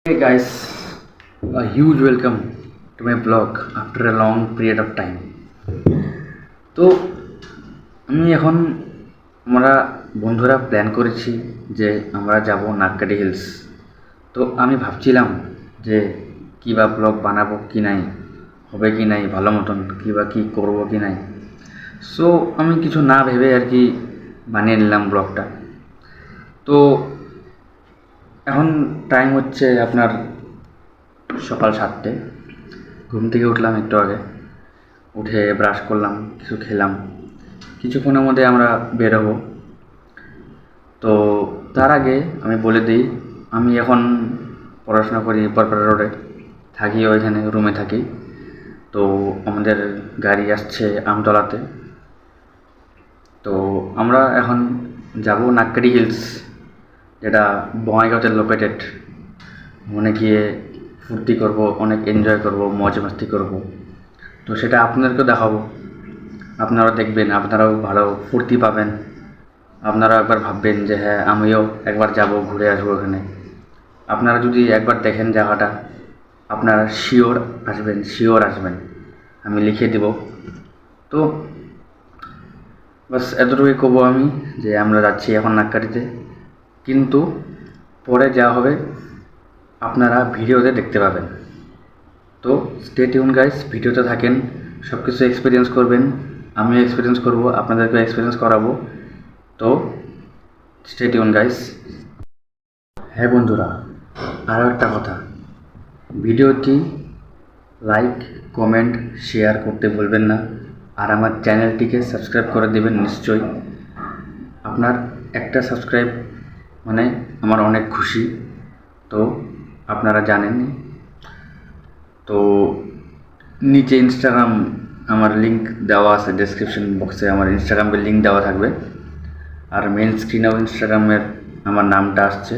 Hey guys, a huge welcome to my blog after a long period of time. তো আমি এখন আমরা বন্ধুরা প্ল্যান করেছি যে আমরা যাব নাককাটি হিলস। তো আমি ভাবছিলাম যে কী বা ব্লগ বানাবো কি নাই, হবে কি নাই ভালো মতন, কী বা কী করবো কি নাই। সো আমি কিছু না ভেবে আর কি বানিয়ে নিলাম ব্লগটা। তো এখন টাইম হচ্ছে আপনার সকাল 7টে। ঘুম থেকে উঠলাম একটু আগে, উঠে ব্রাশ করলাম, কিছু খেলাম, কিছুক্ষণের মধ্যে আমরা বেরোবো। তো তার আগে আমি বলে দিই, আমি এখন পড়াশোনা করি বরপাড়া রোডে, থাকি ওইখানে, রুমে থাকি। তো আমাদের গাড়ি আসছে আমতলাতে। তো আমরা এখন যাব নাককাটি হিলস, যেটা বঙাইগাঁওতে লোকেটেড। ওখানে গিয়ে ফুর্তি করব, অনেক এনজয় করব, মজ মাস্তি করব। তো সেটা আপনাদেরকেও দেখাবো, আপনারাও দেখবেন, আপনারাও ভালো ফুর্তি পাবেন। আপনারাও একবার ভাববেন যে হ্যাঁ আমিও একবার যাব, ঘুরে আসবো ওখানে। আপনারা যদি একবার দেখেন জায়গাটা, আপনারা শিওর আসবেন, আমি লিখে দেব। তো বাস এতটুকুই করবো আমি, যে আমরা যাচ্ছি এখন নাককাটিতে, কিন্তু পরে যা হবে আপনারা ভিডিওতে দেখতে পাবেন। তো স্টে টিউন গাইস, ভিডিওতে থাকেন, সব কিছু এক্সপিরিয়েন্স করবেন, আমিও এক্সপিরিয়েন্স করব, আপনাদেরকেও এক্সপিরিয়েন্স করাবো। তো স্টে টিউন গাইস। হ্যাঁ বন্ধুরা, আরও একটা কথা, ভিডিওটি লাইক, কমেন্ট, শেয়ার করতে ভুলবেন না। আর আমার চ্যানেলটিকে সাবস্ক্রাইব করে দেবেন নিশ্চয়ই। আপনার একটা সাবস্ক্রাইব মানে আমার অনেক খুশি। তো আপনারা জানেন। তো নিচে ইনস্টাগ্রাম আমার লিঙ্ক দেওয়া আছে, ডেসক্রিপশন বক্সে আমার ইনস্টাগ্রামের লিঙ্ক দেওয়া থাকবে। আর মেন স্ক্রিনেও ইনস্টাগ্রামের আমার নামটা আসছে,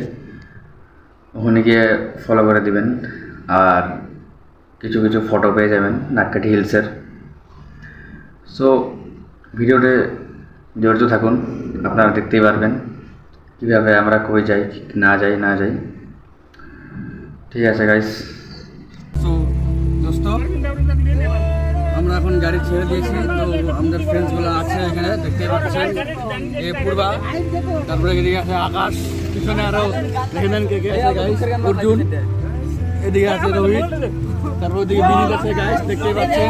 ওখানে গিয়ে ফলো করে দিবেন। আর কিছু কিছু ফটো পেয়ে যাবেন নাককাটি হিলসের। সো ভিডিওতে জড়িত থাকুন, আপনারা দেখতেই পারবেন কীভাবে আমরা কই যাই না যাই। ঠিক আছে গাইস। সো দোস্ত, আমরা এখন গাড়ি ছেড়ে দিয়েছি। তো আমাদের ফ্রেন্ডসগুলো আছে এখানে, দেখতেই পাচ্ছেন। এ পূর্বা, তারপরে এদিকে আছে আকাশ, পিছনে আরো দেখে নেন কে কে আছে গাইস, অর্জুন, এদিকে আছে রোহিত, তারপর ওদিকে বিনীত আছে গাইস, দেখতেই পাচ্ছেন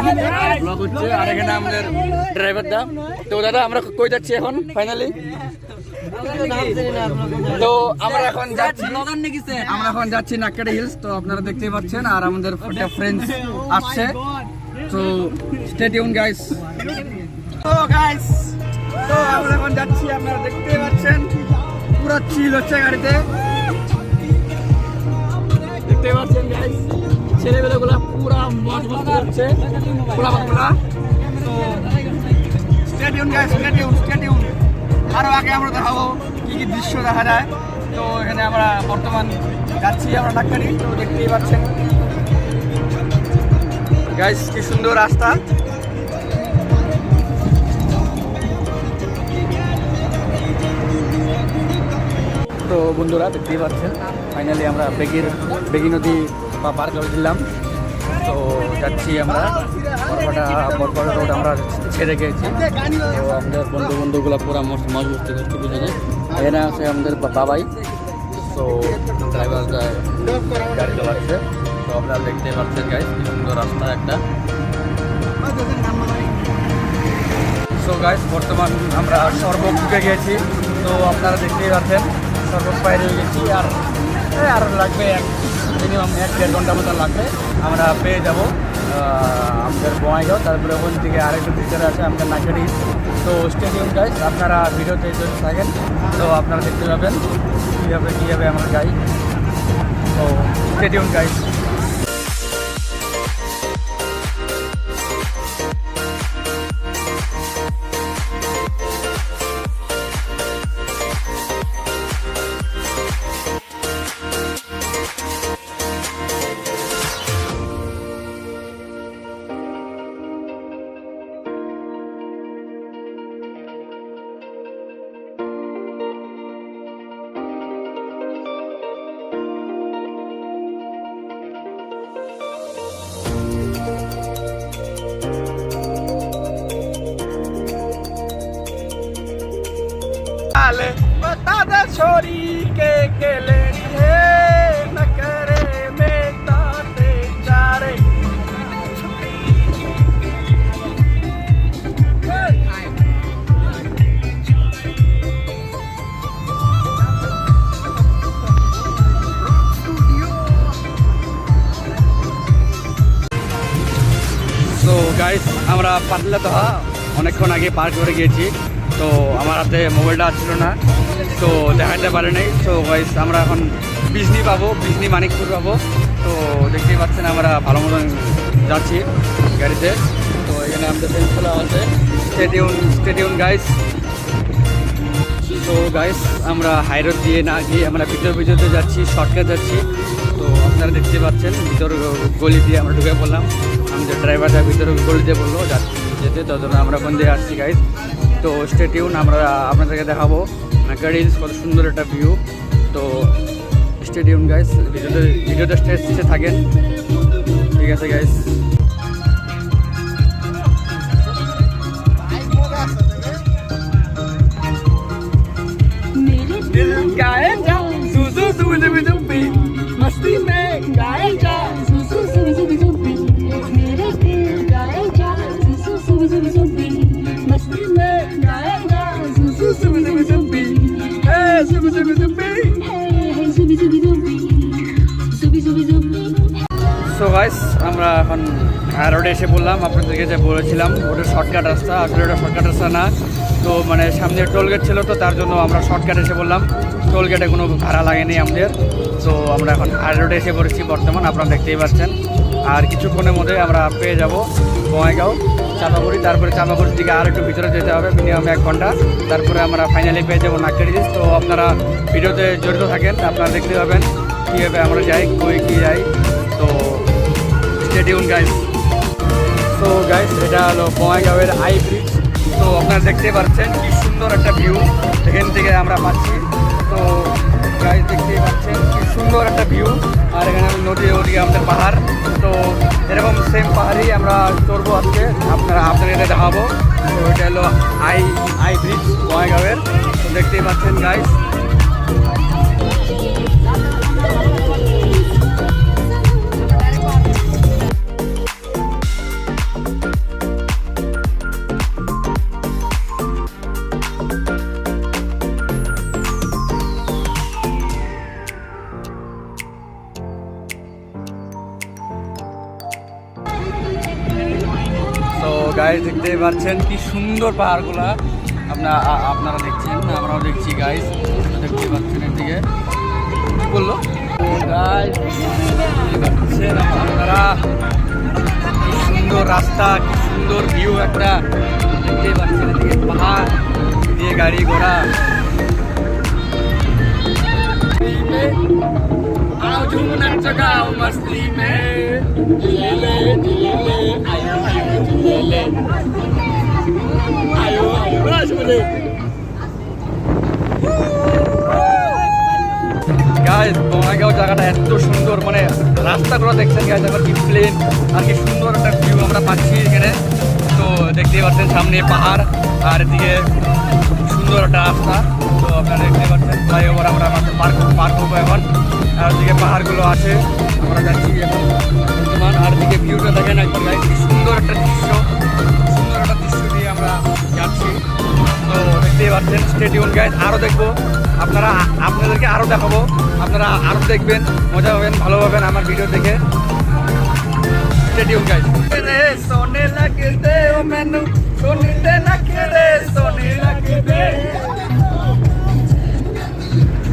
ব্লগ হচ্ছে। আর এখানে আমাদের ড্রাইভার দা। তো দাদা আমরা কই যাচ্ছি এখন ফাইনালি? তো আমরা এখন যাচ্ছি নাককাটি হিলস। তো আপনারা দেখতেই পাচ্ছেন, আর আমাদের ফ্রেন্ডস আসছে। তো স্টে টিউন গাইস। তো গাইস, তো আমরা এখন যাচ্ছি, আপনারা দেখতেই পাচ্ছেন পুরো চিল হচ্ছে গাড়িতে, দেখতেই পাচ্ছেন গাইস। ছেলেবেলাগুলা পুরা মজ মস্তি হচ্ছে, পুরা। তো stay tune guys, stay tune. আরো আগে আমরা দেখাবো কি কি দৃশ্য দেখা যায়। তো এখানে আমরা বর্তমান যাচ্ছি আমরা নাককাটি। তো দেখতেই পাচ্ছেন গাইস কি সুন্দর রাস্তা। তো বন্ধুরা দেখতেই পাচ্ছেন ফাইনালি আমরা বেগি নদী পার করে দিলাম। তো যাচ্ছি আমরা বরপাড়া রোড আমরা ছেড়ে গিয়েছি। তো আমাদের বন্ধুগুলো পুরো মজ মস্তি করছে পিছনে। এখানে আছে আমাদের বাবাই। তো ড্রাইভার গাড়ি চালাচ্ছে। তো আপনারা দেখতে পাচ্ছেন গাইস কি সুন্দর রাস্তা একটা। সো গাইস, বর্তমান আমরা সর্বক ঢুকে গিয়েছি। তো আপনারা দেখতেই পাচ্ছেন সর্বক বাইরে গেছি। আর লাগবে মিনিমাম 1-1.5 ঘন্টা মতো লাগবে, আমরা পেয়ে যাব আমাদের বঙাইগাঁও। তারপরে ওখান থেকে আরেকটু ভিতরে আছে আমাদের নাককাটি। তো স্টেডিয়াম গাইস, আপনারা ভিডিওতে যদি থাকেন তো আপনারা দেখতে পাবেন কীভাবে আমরা যাই। তো স্টেডিয়াম গাইস। छोरी के लेनी है न करे में ताते चारे তো গাইস আমরা পাতলা তো অনেকক্ষণ আগে পার করে গিয়েছি, তো আমার হাতে মোবাইলটা ছিল না, তো দেখাতে পারে নাই। তো গাইস আমরা এখন বিজনি পাবো, বিজনি মানিকপুর পাবো। তো দেখতেই পাচ্ছেন আমরা ভালো মতন যাচ্ছি গাড়িতে। তো এখানে আমাদের ট্রেন খোলা আছে, স্টেডিয়াম গাইস। তো গাইস আমরা হাই রোড দিয়ে না গিয়ে আমরা ভিতরে যাচ্ছি, শর্টকাট যাচ্ছি। তো আপনারা দেখতে পাচ্ছেন ভিতর গলি দিয়ে আমরা ঢুকে পড়লাম। আমাদের ড্রাইভারটা ভিতরে গলি দিয়ে বললো যেতে, তত আমরা ওখান দিয়ে আসছি গাইস। তো স্টেডিয়াম আমরা আপনাদেরকে দেখাবো গাড়ির কত সুন্দর একটা ভিউ। তো স্টেডিয়াম গাইস ভিডিওতে স্টেজে থাকেন, ঠিক আছে গাইস। दिल गाए जा सुसु सुबी सुबी मस्ती में गाए जा सुसु सुबी सुबी सुबी मेरे दिल गाए जा सुसु सुबी सुबी सुबी मस्ती में गाए जा सुसु सुबी सुबी सुबी हे सुबी सुबी सुबी हे हे सुबी सुबी सुबी सुबी सुबी सुबी। সো গাইস আমরা এখন রোডে এসে বললাম, আপনাদেরকে যে বলেছিলাম ওটা শর্টকাট রাস্তা, আসলে ওটা শর্টকাট রাস্তা না। তো মানে সামনে টোল গেট ছিল, তো তার জন্য আমরা শর্টকাট এসে বললাম, টোল গেটে কোনো ভাড়া লাগেনি আমাদের। তো আমরা এখন রোডে এসে পড়েছি বর্তমান, আপনারা দেখতেই পাচ্ছেন। আর কিছুক্ষণের মধ্যে আমরা পেয়ে যাব বঙ্গাইগাঁও চাপাগুড়ি, তারপরে চাপাগুড়ির দিকে আর একটু ভিতরে যেতে হবে মিনিমাম 1 ঘন্টা, তারপরে আমরা ফাইনালি পেয়ে যাবো নাককারি। তো আপনারা ভিডিওতে জড়িত থাকেন, আপনারা দেখতে পাবেন কীভাবে আমরা যাই, কই কী যাই। তো স্টেডিয়াম গাইস। তো গাইস এটা হলো বঙ্গাইগাঁওয়ের আই ব্রিজ। তো আপনারা দেখতে পাচ্ছেন কি সুন্দর একটা ভিউ এখান থেকে আমরা পাচ্ছি। তো গাইস দেখতেই পাচ্ছেন কি সুন্দর একটা ভিউ, আর এখানে নদী, ওদিকে আমাদের পাহাড়। তো এরকম সেম পাহাড়ই আমরা চড়বো আজকে, আপনাদের এটা দেখাবো। তো এটা হলো আই ব্রিজ বঙ্গাইগাঁওয়ের। তো দেখতেই পাচ্ছেন গাইস। তো গাইস দেখতেই পাচ্ছেন কি সুন্দর পাহাড়গুলা, আপনারা দেখছেন, আমরাও দেখছি গাইস। দেখতে পাচ্ছেন এদিকে কি বললো গাইস, দেখছেন আপনারা কি সুন্দর রাস্তা, কি সুন্দর ভিউ একটা দেখতেই পাচ্ছেন। এদিকে পাহাড়, এদিকে গাড়ি ঘোড়া। आओ झूम नाच गाओ मस्ती में ले ले आयो आयो ले ले आयो आयो बस बोले গাইস বঙ্গাইগাঁও জায়গাটা এত সুন্দর, মানে রাস্তাগুলো দেখছেন গাইস, এখন কি প্লেন আর কি সুন্দর একটা ভিউ আমরা পাচ্ছি এখানে। তো দেখতেই পাচ্ছেন সামনে পাহাড়, আর এদিকে সুন্দর একটা রাস্তা। তো আপনারা দেখতে পাচ্ছেন ফ্লাইওভার, আমরা পার করবো এখন। আর ওদিকে পাহাড়গুলো আছে, আমরা যাচ্ছি এখন বর্তমান। আর এদিকে ভিউটা দেখেন একবার গাইস, কি সুন্দর একটা দৃশ্য, সুন্দর একটা দৃশ্য দিয়ে আমরা যাচ্ছি। তো দেখতেই পাচ্ছেন স্টেডিয়াম গাইস, আরও দেখবো আপনাদেরকে আরও দেখাবো, আপনারা আরও দেখবেন, মজা পাবেন, ভালো পাবেন আমার ভিডিও দেখে। Stadium guys. रे सोने लगदे ओ मैनू सोने दे नखरे सोने लगदे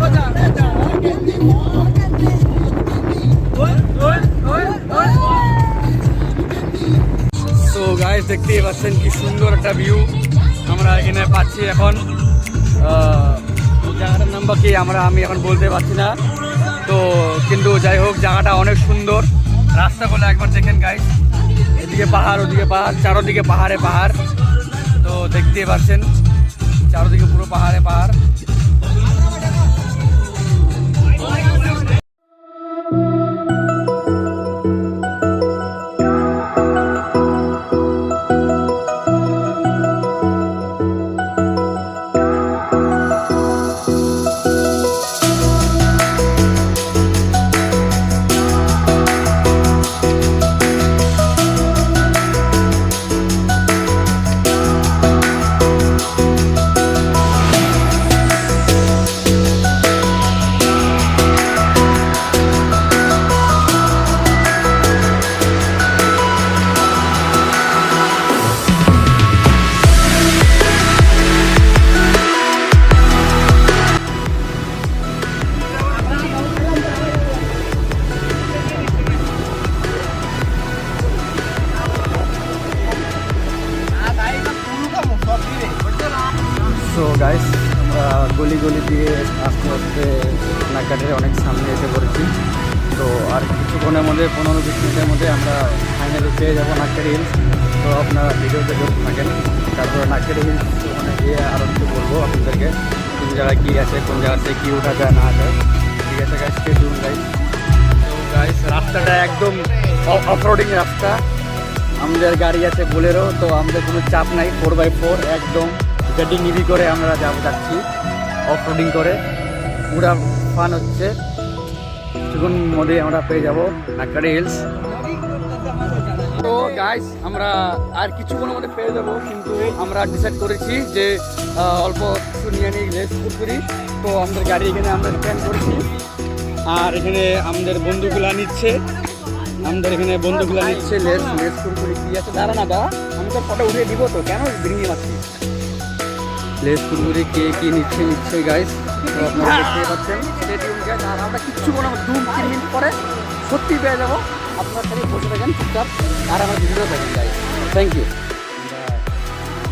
ओ जा ओए ओए ओए ओए তো গাইস দেখতেই পাচ্ছেন কি সুন্দর একটা ভিউ আমরা এখানে পাচ্ছি এখন। জায়গাটার নাম বা কি আমি এখন বলতে পারছি না। তো কিন্তু যাই হোক জায়গাটা অনেক সুন্দর, রাস্তাগুলো একবার দেখেন গাইস, এদিকে পাহাড় ওদিকে পাহাড়, চারোদিকে পাহাড়ে পাহাড়। তো দেখতেই পাচ্ছেন চারোদিকে পুরো পাহাড়ে পাহাড়। গলি গলি দিয়ে আস্তে আস্তে নাককাটির অনেক সামনে এসে পড়েছি। তো আর কিছুক্ষণের মধ্যে 15-20 মিনিটের মধ্যে আমরা ফাইনালি পেয়ে যাবো নাককাটি হিলস। তো আপনারা ভিডিওতে দেখতে থাকেন, তারপরে নাককাটি হিলস ওখানে গিয়ে আরও কিছু বলবো আপনাদেরকে, কোন জায়গায় কী আছে, কোন জায়গাতে কী ওঠা যায় না যায়। ঠিক আছে গাইস, স্টে টিউন গাইস। তো গাইস রাস্তাটা একদম অফরোডিং রাস্তা, আমাদের গাড়ি আছে বোলেরো, তো আমাদের কোনো চাপ নাই, 4x4 একদম গাড়ি নিবি করে আমরা যাচ্ছি অফরোডিং করে, পুরা ফান হচ্ছে। কিছুক্ষণ মধ্যে আমরা পেয়ে যাব নাককাটি হিলস। তো গাইস আমরা আর কিছুক্ষণের মধ্যে পেয়ে যাবো, কিন্তু আমরা ডিসাইড করেছি যে অল্প কিছু নিয়ে নিই লেস কুরকুরি। তো আমাদের গাড়ি এখানে আমরা স্ট্যান্ড করেছি, আর এখানে আমাদের বন্ধুগুলা নিচ্ছে, লেস কুরকুরি কি আছে দাঁড়া না দাঁড়া, আমি তো ফটো উঠিয়ে দিব, তো কেন ভেঙে মারছি। লেস কুরকুরি কে কি নিচ্ছে গাইস, তো আপনারা দেখতে পাচ্ছেন। আর আমরা কিচ্ছু কোনো 2-3 মিনিট পরে সত্যি পেয়ে যাবো। আপনারা খালি বসে থাকেন চুপচাপ আর আমার ভিডিও দেখেন guys. Thank you.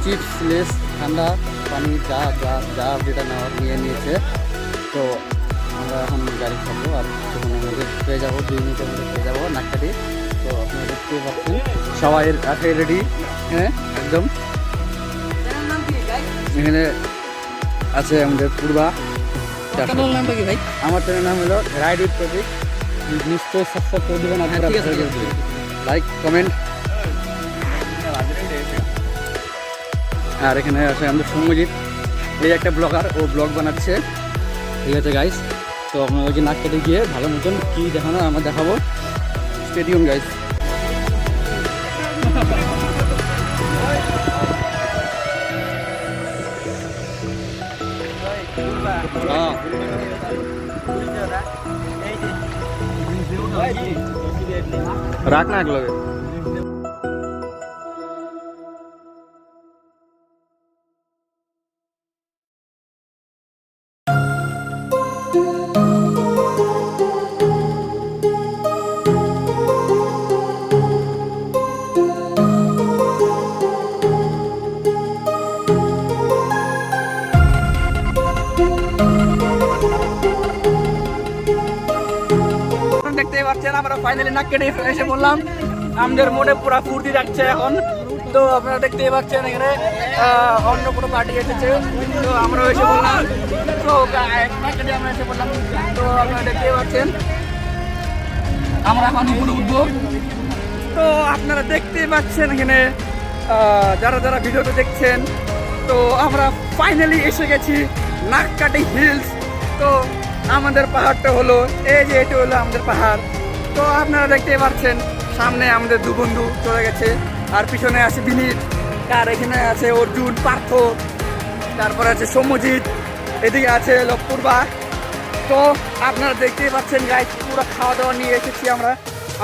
Chips, Lays, ঠান্ডা পানি যা যা যা যেটা নেওয়ার নিয়ে নিয়েছে। তো আমরা এখন গাড়ি ছাড়বো, আর কিছুক্ষণের মধ্যে পেয়ে যাবো, 2 মিনিটের মধ্যে পেয়ে যাবো নাককাটি। তো আপনারা দেখতে পাচ্ছেন সবাই আছে রেডি, হ্যাঁ একদম। এখানে আছে আমাদের পূর্বা। ভাই আমার চ্যানেলের নাম হলো রাইড উইথ প্রতীক, নিশ্চয়ই সাবস্ক্রাইব করে দেবেন আপনারা, লাইক কমেন্ট। আর এখানে আছে আমাদের সৌম্যজিৎ, এই একটা ব্লগার, ও ব্লগ বানাচ্ছে। ঠিক আছে গাইস, তো আপনাদেরকে নাককাটি গিয়ে ভালো মতন কী দেখানো আমরা দেখাবো। Stadium guys. রাখ না একলগে। দেখতেই পাচ্ছেন আমরা ফাইনালি নাককাটি এসে বললাম, আমাদের মনে পুরা ফুর্তি রাখছে এখন। তো আপনারা দেখতেই পাচ্ছেন এখানে অন্য কোনো পার্টি এসেছে, তো আমরাও এসে বললাম। তো নাককাটি আমরা এসে বললাম, তো আপনারা দেখতেই পাচ্ছেন আমরা এখন উপরে উঠবো। তো আপনারা দেখতেই পাচ্ছেন এখানে যারা যারা ভিডিওটা দেখছেন, তো আমরা ফাইনালি এসে গেছি নাককাটি হিলস। তো আমাদের পাহাড়টা হলো এই যে, এটা হলো আমাদের পাহাড়। তো আপনারা দেখতেই পাচ্ছেন সামনে আমাদের 2 বন্ধু চলে গেছে, আর পিছনে আছে বিনীত, আর এখানে আছে অর্জুন, পার্থ, তারপরে আছে সৌম্যজিৎ, এদিকে আছে পূর্বা। তো আপনারা দেখতেই পাচ্ছেন গাইস, পুরো খাওয়া দাওয়া নিয়ে এসেছি আমরা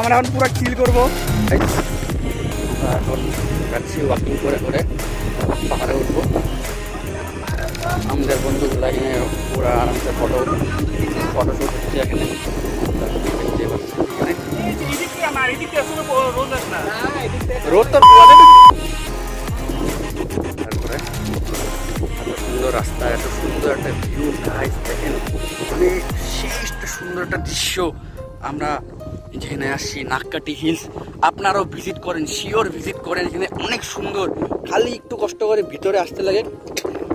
এখন পুরো চিল করবো। এখন যাচ্ছি ওয়াকিং করে করে পাহাড়ে উঠবো। আমাদের বন্ধুগুলো এখানে পুরো আরামসে ফটোশ্যুট হচ্ছে এখানে। রোদ তো তারপরে এত সুন্দর রাস্তা, এত সুন্দর একটা ভিউ গাইস দেখেন, মানে সেই একটা সুন্দর একটা দৃশ্য। আমরা যেখানে আসছি নাককাটি হিলস, আপনারাও ভিজিট করেন, শিওর ভিজিট করেন, এখানে অনেক সুন্দর। খালি একটু কষ্ট করে ভিতরে আসতে লাগে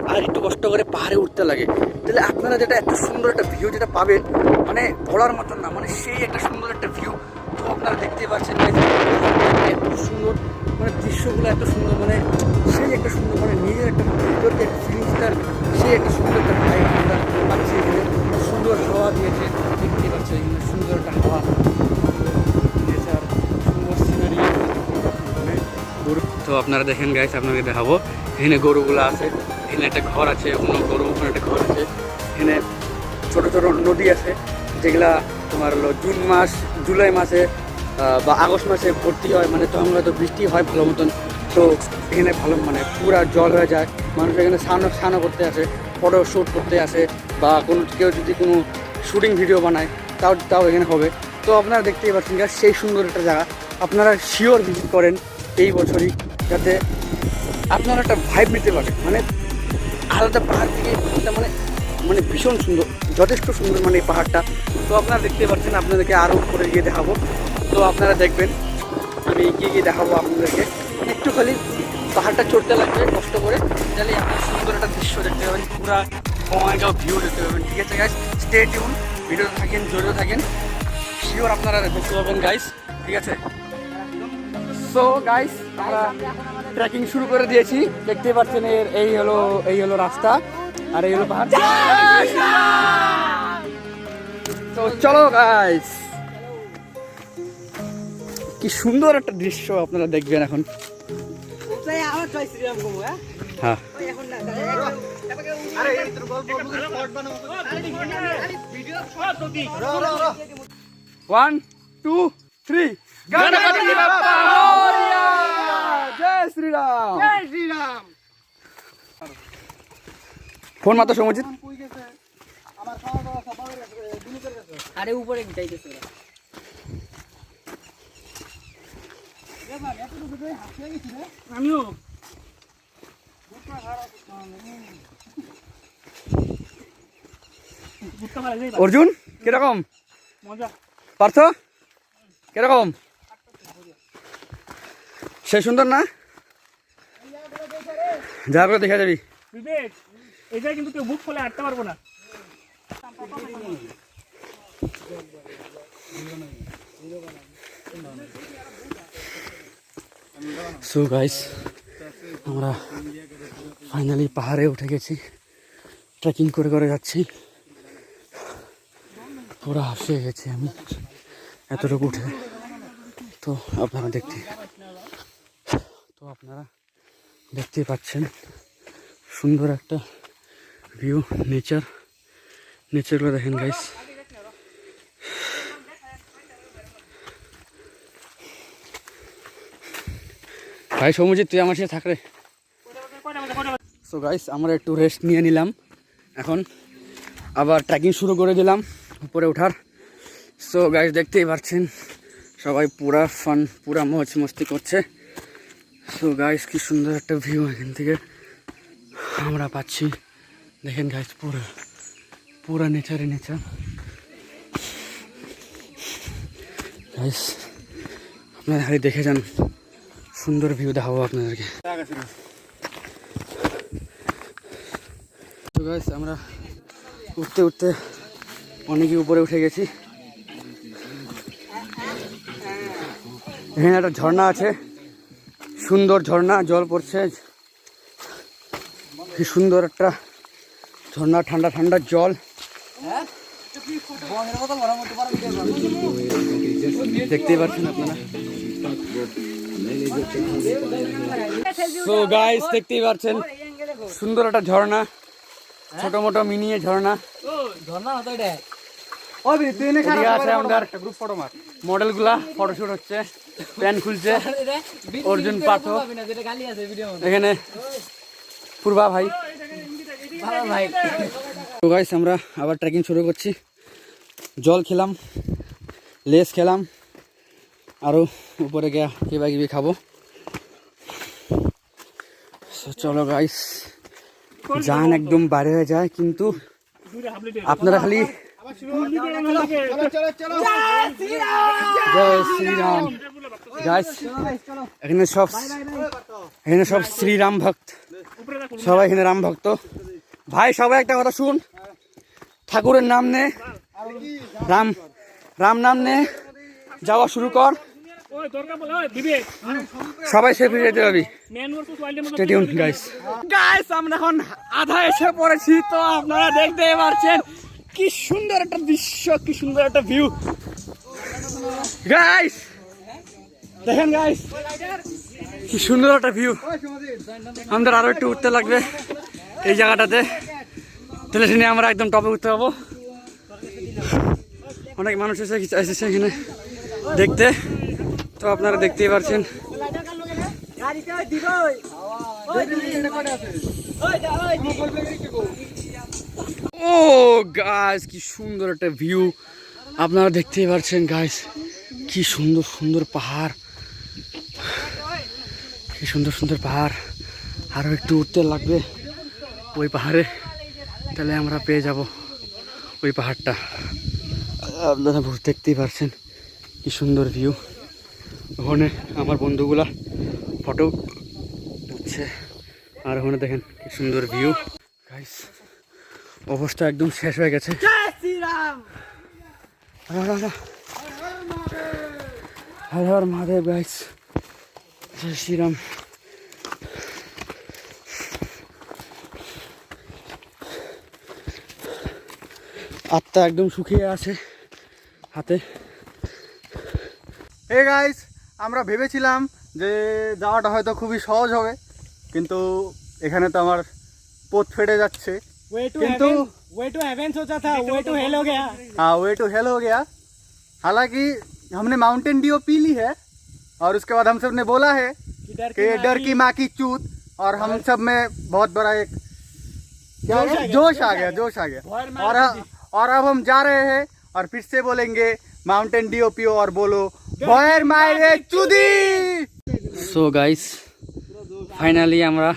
আর একটু কষ্ট করে পাহাড়ে উঠতে লাগে, তাহলে আপনারা যেটা এত সুন্দর একটা ভিউ যেটা পাবেন, মানে বলার মতন না, মানে সেই একটা সুন্দর একটা ভিউ। তো আপনারা দেখতে পাচ্ছেন এত সুন্দর, মানে দৃশ্যগুলো এত সুন্দর, মানে সেই একটা সুন্দর, মানে নিজের একটা ভিতর যে ফিলিংসটা, সেই একটা সুন্দর একটা ভাইব আমরা পাচ্ছি এখানে। সুন্দর হাওয়া দিয়েছে, দেখতে পাচ্ছি এখানে সুন্দর একটা হাওয়া দিয়েছে, আর সুন্দর সিনারি। গরু তো আপনারা দেখেন গাইস, আপনাকে দেখাবো এখানে গরুগুলো আছে, এখানে একটা ঘর আছে, অন্য গরু ওখানে একটা ঘর আছে। এখানে ছোটো ছোটো নদী আছে, যেগুলা তোমার হলো জুলাই মাসে বা আগস্ট মাসে ভর্তি হয়, মানে তখন হয়তো বৃষ্টি হয় ভালো মতন। তো এখানে ভালো মানে পুরা জল হয়ে যায়, মানুষ এখানে স্নানও করতে আসে, ফটো শ্যুট করতে আসে, বা কেউ যদি কোনো শুটিং ভিডিও বানায় তাও এখানে হবে। তো আপনারা দেখতেই পাচ্ছেন গাইস, সেই সুন্দর একটা জায়গা। আপনারা শিওর ভিজিট করেন এই বছরই, যাতে আপনারা একটা ভাইব নিতে পারেন, মানে আলাদা পাহাড় থেকে একটা মানে মানে ভীষণ সুন্দর, যথেষ্ট সুন্দর মানে এই পাহাড়টা। তো আপনারা দেখতে পাচ্ছেন, আপনাদেরকে আরও উপরে গিয়ে দেখাবো। তো আপনারা দেখবেন আমি গিয়ে দেখাবো আপনাদেরকে। একটু খালি পাহাড়টা চড়তে লাগবে কষ্ট করে, তাহলে আপনার সুন্দর একটা দৃশ্য দেখতে পাবেন, পুরা বঙ্গাইগাঁও ভিউ দেখতে পাবেন। ঠিক আছে গাইস, স্টে টিউন, ভিডিওতে থাকেন, জড়িত থাকেন, শিওর আপনারা দেখতে পাবেন গাইস। ঠিক আছে, সো গাইস আমরা ট্রেকিং শুরু করে দিয়েছি, দেখতে পাচ্ছেন এই হলো রাস্তা আর এই হলো পাহাড়। তো চলো গাইস, কি সুন্দর একটা দৃশ্য আপনারা দেখবেন এখন। হ্যাঁ 1 2 3 গণপতি বাপ্পা মোরয়া, জয় শ্রীরাম, জয় শ্রীরাম। ফোন মাত্র সমজিত আরে উপরে যাইতেছে আমিও অর্জুন কিরকম মজা পার্থ কিরকম? সে সুন্দর না? যা করে দেখা যাবি। বিবেক এই জায়গায় কিন্তু কেউ বুক খোলে আটতে পারবো না। সো গাইস আমরা ফাইনালি পাহাড়ে উঠে গেছি, ট্রেকিং করে করে যাচ্ছি, পুরো হাসিয়ে গেছি আমি এতটুকু উঠে। তো আপনারা দেখতে পাচ্ছেন সুন্দর একটা ভিউ, নেচারগুলো দেখেন গাইস। ভাই সৌমজিৎ তুই আমার সাথে থাক রে। সো গাইস আমরা একটু রেস্ট নিয়ে নিলাম, এখন আবার ট্রেকিং শুরু করে দিলাম উপরে ওঠার। সো গাইস দেখতেই পাচ্ছেন সবাই পুরা ফান, পুরা মজ মস্তি করছে। সো গাইস কি সুন্দর একটা ভিউ এখান থেকে আমরা পাচ্ছি, দেখেন গাইস পুরা নেচার গাইস। আপনারা খালি দেখে যান, সুন্দর ভিউ দেখাবো আপনাদেরকে। তো গাইস আমরা উঠতে অনেকই উপরে উঠে গেছি। এখানে একটা ঝর্ণা আছে, সুন্দর ঝর্ণা, জল পড়ছে, কি সুন্দর একটা ঝর্ণা, ঠান্ডা ঠান্ডা জল। দেখতেই পাচ্ছেন আপনারা। তো গাইস দেখতেই পাচ্ছেন সুন্দর একটা ঝর্ণা, ছোট মোটো মিনিয়ে ঝর্ণা। মডেল গুলা ফটোশুট হচ্ছে, প্যান খুলছে অর্জুন, পার্থ, এখানে পূর্বা ভাই। তো গাইস আমরা আবার ট্রেকিং শুরু করছি, জল খেলাম, লেস খেলাম, আরো উপরে গিয়ে কিবা খাবো। চলো গাইস, জান একদম বাইরে হয়ে যায়, কিন্তু আপনারা খালি জয় শ্রীরাম গাইস। এখানে সব শ্রীরাম ভক্ত, সবাই এখানে রাম ভক্ত। ভাই সবাই একটা কথা শুন, ঠাকুরের নাম নে, রাম নাম নে, যাওয়া শুরু কর, সবাই সেফ হয়ে যেতে পারবি। Stay tune guys. গাইস আমরা এখন আধা এসে পড়েছি, তো আপনারা দেখতে পাচ্ছেন কি সুন্দর একটা দৃশ্য, কি সুন্দর একটা ভিউ গাইস। দেখেন গাইস কি সুন্দর একটা ভিউ। আমাদের আরো একটু উঠতে লাগবে এই জায়গাটাতে, তাহলে সেখানে আমরা একদম টপে উঠতে পাবো। অনেক মানুষ এসেছে এখানে দেখতে, তো আপনারা দেখতেই পাচ্ছেন। ও গাইস কি সুন্দর একটা ভিউ আপনারা দেখতেই পাচ্ছেন গাইস, কি সুন্দর সুন্দর পাহাড়, কি সুন্দর সুন্দর পাহাড়। আরো একটু উঠতে লাগবে ওই পাহাড়ে, তাহলে আমরা পেয়ে যাব ওই পাহাড়টা। আপনারা দেখতেই পারছেন কি সুন্দর ভিউ। ওখানে আমার বন্ধুগুলা ফটো উঠছে, আর ওখানে দেখেন কি সুন্দর ভিউ। গাইস অবস্থা একদম শেষ হয়ে গেছে। হর হর মহাদেব গাইস, জয় শ্রীরাম। আত্মা একদম শুকিয়ে আছে হাতে। হে গাইস, আমরা ভেবেছিলাম যে যাওয়াটা হয়তো খুবই সহজ হবে, কিন্তু এখানে তো আমার পোত ফেটে যাচ্ছে। কিন্তু वे टू हेवन सोचा था, वे टू हेल हो गया। हाँ, वे टू हेल हो गया। हालांकि हमने माउंटेन ड्यू पी ली है और उसके बाद हम सब ने बोला है कि डर की माँ की चूत, और हम सब में बहुत बड़ा एक क्या है? जोश आ गया। और अब हम जा रहे हैं और फिर से बोलेंगे माउंटेन ड्यू पियो और बोलो भयर मारे चुदी। সো গাইস ফাইনালি আমরা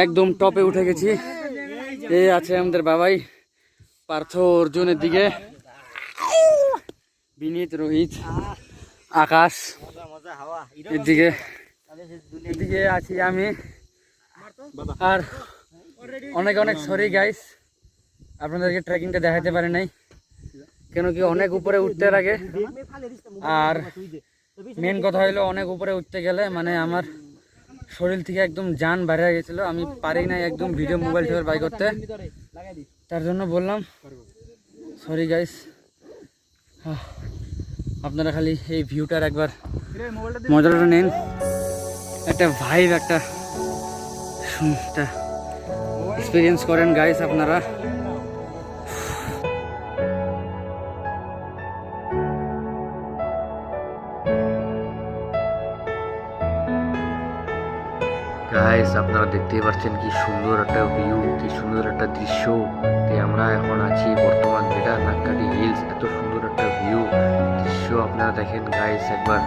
একদম টপে উঠে গেছি। এই আছে আমাদের বাবাই, পার্থ অর্জুনের দিকে, বিনীত, রোহিত, আকাশ, এদিকে আছি আমি। আর অনেক অনেক সরি গাইস, আপনাদেরকে ট্রেকিংটা দেখাতে পারি নাই, কেন কি অনেক উপরে উঠতে লাগে। আর মেন কথা হইলো অনেক উপরে উঠতে গেলে মানে আমার শরীর থেকে একদম জান বাইরে গেছিল, আমি পারি না একদম ভিডিও মোবাইল থেকে বাই করতে, তার জন্য বললাম সরি গাইস। আপনারা খালি এই ভিউটার একবার মজাটা নেন, একটা ভাইব, একটা এক্সপিরিয়েন্স করেন গাইস আপনারা। গাইস আপনারা দেখতেই পাচ্ছেন কি সুন্দর একটা ভিউ, কি সুন্দর একটা দৃশ্য। আমরা এখন আছি বর্তমান যেটা নাক্কাটি হিলস। এত সুন্দর একটা ভিউ দৃশ্য আপনারা দেখেন গাইস একবার।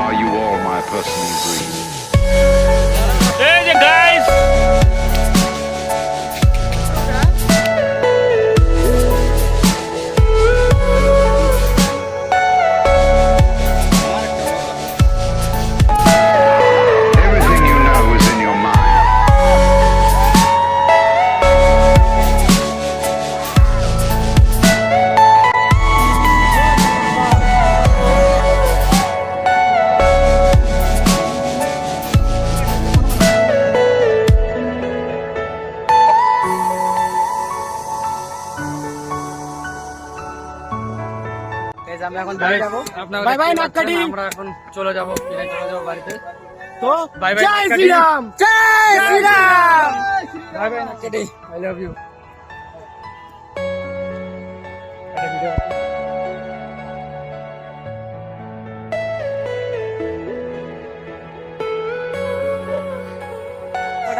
Are you all my personal dreams? Hey guys, Everything you know is in your mind. আমরা এখন বাড়ি যাবো। বাই বাই নাক্কাটি। আমরা এখন চলে যাবো বাড়িতে। তো বাই বাই জয় শ্রীরাম, জয় শ্রীরাম, বাই বাই নাক্কাটি, আই লাভ ইউ।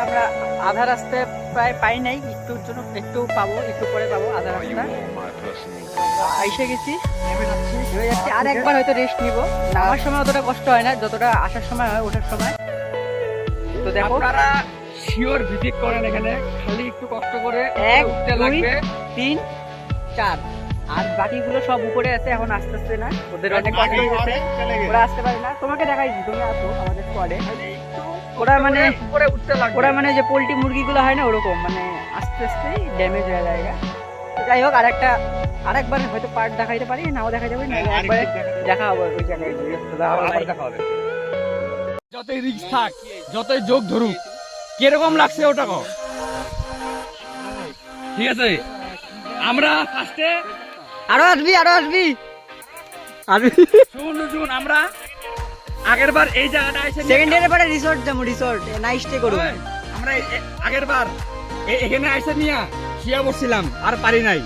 আমরা আধা রাস্তায় প্রায় পাই নাই, একটু পাবো, একটু পরে পাবো আধা Are you রাস্তা। all my personal dreams? আইসে গেছি, নেমে যাচ্ছি। আর একবার হয়তো রেস্ট নিব, নামার সময় অতটা কষ্ট হয় না যতটা আসার সময় হয়, ওঠার সময়। তো দেখো আপনারা শিওর ভিজিট করেন এখানে, খালি একটু কষ্ট করে 1 2 3 4, আর বাকিগুলো সব উপরে আছে। এখন আস্তে আস্তে না, ওদের অনেক কষ্ট হয়ে গেছে, ওরা আসতে পারে না। তোমাকে দেখাইছি, তুমি আসো আমাদের স্কোয়াডে। ওরা মানে ওরা মানে যে পোল্ট্রি মুরগিগুলো হয় না ওরকম, মানে আস্তে আস্তে ড্যামেজ হয়ে যায়। যাই হোক, আরেকবার হয়তো পার্ট দেখাইতে পারি, নাও দেখা যাবে, না একবারে দেখা হবে ওই জায়গায় দেখা হবে। যতই রিস্ক থাক, যতই যোগ ধরুক, কিরকম লাগছে ওটা কো, ঠিক আছে? আমরা ফার্স্টে আরো আসবি শুন আমরা আগের বার এই জায়গাটা এসে সেকেন্ড ইয়ারের পরে রিসোর্ট যাবো, রিসোর্ট নাইট স্টে করব। আমরা আগের বার এখানে এসে নিয়ে শিয়া বসছিলাম, আর পারি নাই।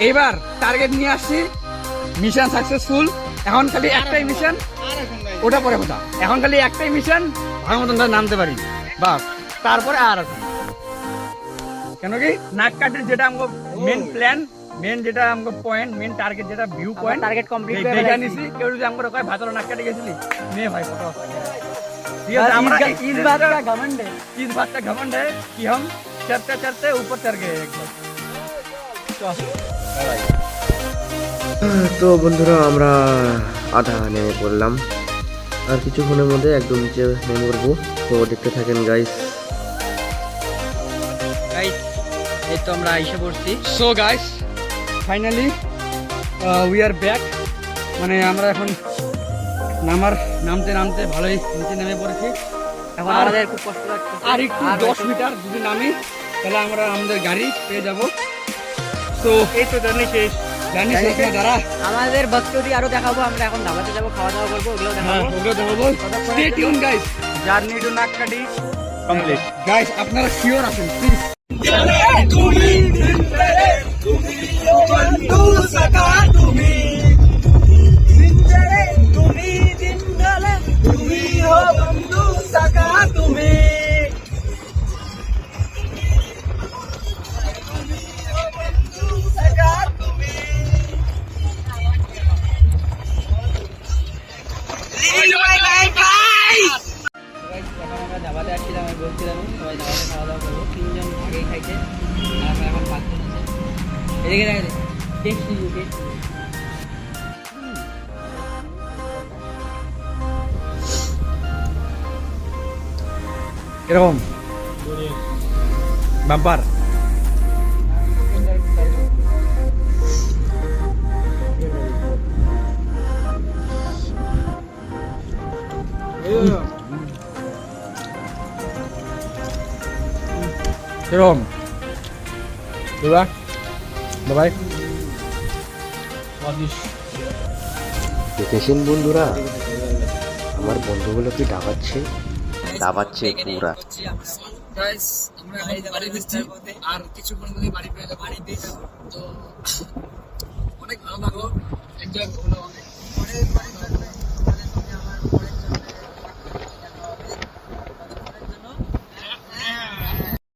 এইবার টার্গেট নিয়ে আসছি, মিশন সাকসেসফুল। এখন খালি একটাই মিশন, ওটা পরে কথা, এখন খালি একটাই মিশন, ভালো মতন ধরে নামতে পারি বাস, তারপরে আর আছে। কেন কি নাককাটির যেটা আমাকে মেন প্ল্যান, মেন যেটা আমাকে পয়েন্ট, মেন টার্গেট যেটা ভিউ পয়েন্ট, টার্গেট কমপ্লিট দেখা নিছি। কেউ যদি আমাকে কয় ভাতর নাককাটি গেছিলি নে ভাই ফটো ঠিক আছে। আমরা इस बात का घमंड है, इस बात का घमंड है कि हम चढ़ते चढ़ते ऊपर चढ़ गए एकदम। তো বন্ধুরা আমরা আধা নেমে পড়লাম, আর কিছুক্ষণের মধ্যে একদম নিচে নেমে পড়বো। তো দেখতে থাকেন গাইস। এই তো আমরা এসে পড়ছি। So guys finally we are back, মানে আমরা এখন নামতে নামতে ভালোই নিচে নেমে পড়েছি। এখন আমাদের খুব কষ্ট লাগছে, আর একটু 10 মিটার যদি নামি তাহলে আমরা আমাদের গাড়ি পেয়ে যাব। তো এই তো জার্নি শেষ, জার্নি শেষ না দাঁড়া, আমাদের বক্তব্য আরো দেখাবো। আমরা এখন ধাবাতে যাবো, খাওয়া দাওয়া করবো, ওগুলো দেখাবো। Stay tune guys, journey to Nakkati complete. Guys আপনারা শিওর আছেন প্লিজ। আমরা ধাবাতে আসছিলাম, আমি বলছিলাম সবাই ধাবাতে খাওয়া দাওয়া করবো, 3 জন আগেই খাইছে, আর আমরা এখন 5 জন আছে। এদিকে দেখা যায় টেস্টি এরকম বাম্পার। এরকম ভাই দেখেছেন বন্ধুরা, আমার বন্ধুগুলো কি দাবাচ্ছে পুরা। গাইস আমরা বাড়ি ফিরছি, আর কিছুক্ষণ মধ্যে বাড়ি পেয়ে যাবো। তো অনেক ভালো লাগলো, এনজয় হলো অনেক।